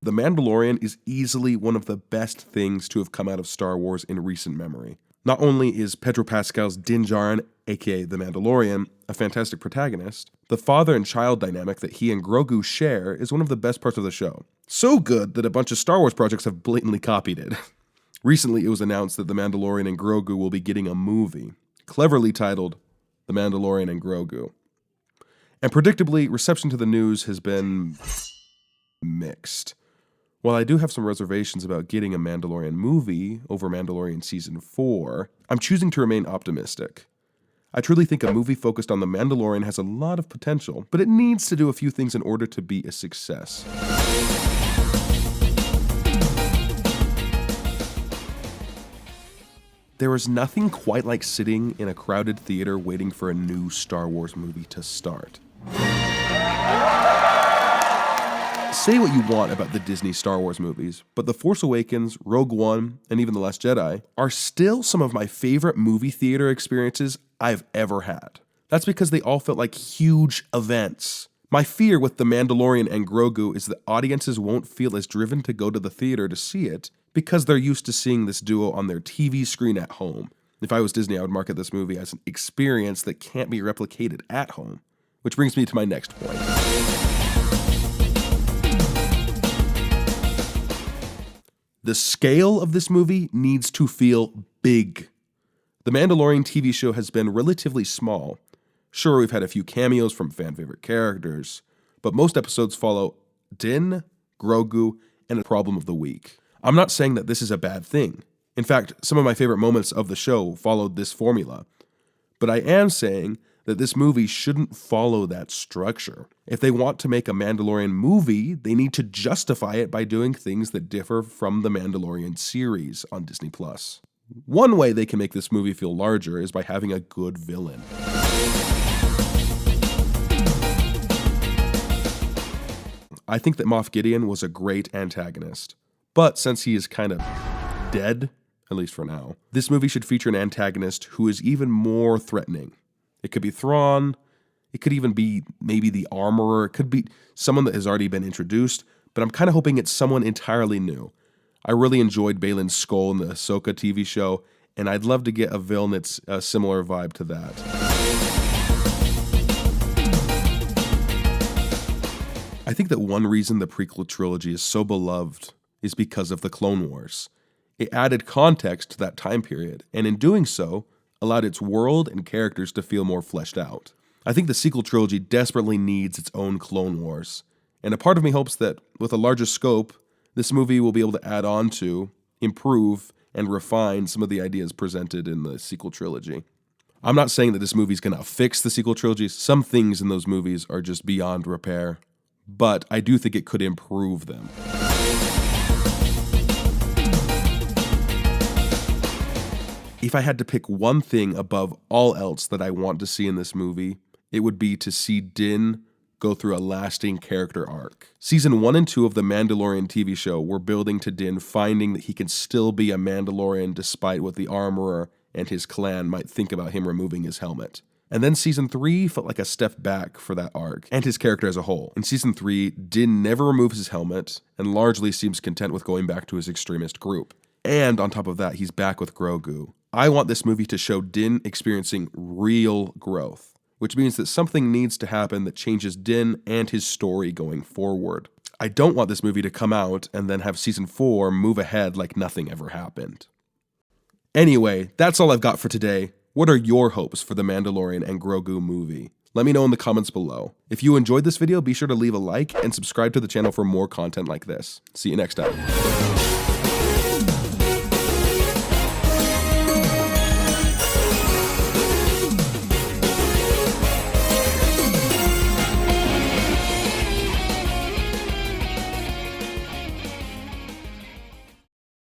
The Mandalorian is easily one of the best things to have come out of Star Wars in recent memory. Not only is Pedro Pascal's Din Djarin, aka The Mandalorian, a fantastic protagonist, the father and child dynamic that he and Grogu share is one of the best parts of the show. So good that a bunch of Star Wars projects have blatantly copied it. Recently, it was announced that The Mandalorian and Grogu will be getting a movie, cleverly titled The Mandalorian and Grogu. And predictably, reception to the news has been mixed. While I do have some reservations about getting a Mandalorian movie over Mandalorian Season 4, I'm choosing to remain optimistic. I truly think a movie focused on The Mandalorian has a lot of potential, but it needs to do a few things in order to be a success. There is nothing quite like sitting in a crowded theater waiting for a new Star Wars movie to start. Say what you want about the Disney Star Wars movies, but The Force Awakens, Rogue One, and even The Last Jedi are still some of my favorite movie theater experiences I've ever had. That's because they all felt like huge events. My fear with The Mandalorian and Grogu is that audiences won't feel as driven to go to the theater to see it because they're used to seeing this duo on their TV screen at home. If I was Disney, I would market this movie as an experience that can't be replicated at home. Which brings me to my next point. The scale of this movie needs to feel big. The Mandalorian TV show has been relatively small. Sure, we've had a few cameos from fan-favorite characters, but most episodes follow Din, Grogu, and a problem of the week. I'm not saying that this is a bad thing. In fact, some of my favorite moments of the show followed this formula. But I am saying that this movie shouldn't follow that structure. If they want to make a Mandalorian movie, they need to justify it by doing things that differ from the Mandalorian series on Disney+. One way they can make this movie feel larger is by having a good villain. I think that Moff Gideon was a great antagonist, but since he is kind of dead, at least for now, this movie should feature an antagonist who is even more threatening. It could be Thrawn, it could even be maybe the Armorer, it could be someone that has already been introduced, but I'm kind of hoping it's someone entirely new. I really enjoyed Balin's skull in the Ahsoka TV show, and I'd love to get a villain that's a similar vibe to that. I think that one reason the prequel trilogy is so beloved is because of the Clone Wars. It added context to that time period, and in doing so, allowed its world and characters to feel more fleshed out. I think the sequel trilogy desperately needs its own Clone Wars, and a part of me hopes that, with a larger scope, this movie will be able to add on to, improve, and refine some of the ideas presented in the sequel trilogy. I'm not saying that this movie's gonna fix the sequel trilogy. Some things in those movies are just beyond repair, but I do think it could improve them. If I had to pick one thing above all else that I want to see in this movie, it would be to see Din go through a lasting character arc. Season 1 and 2 of the Mandalorian TV show were building to Din finding that he can still be a Mandalorian despite what the Armorer and his clan might think about him removing his helmet. And then Season 3 felt like a step back for that arc, and his character as a whole. In Season 3, Din never removes his helmet, and largely seems content with going back to his extremist group. And on top of that, he's back with Grogu. I want this movie to show Din experiencing real growth, which means that something needs to happen that changes Din and his story going forward. I don't want this movie to come out and then have Season 4 move ahead like nothing ever happened. Anyway, that's all I've got for today. What are your hopes for the Mandalorian and Grogu movie? Let me know in the comments below. If you enjoyed this video, be sure to leave a like and subscribe to the channel for more content like this. See you next time.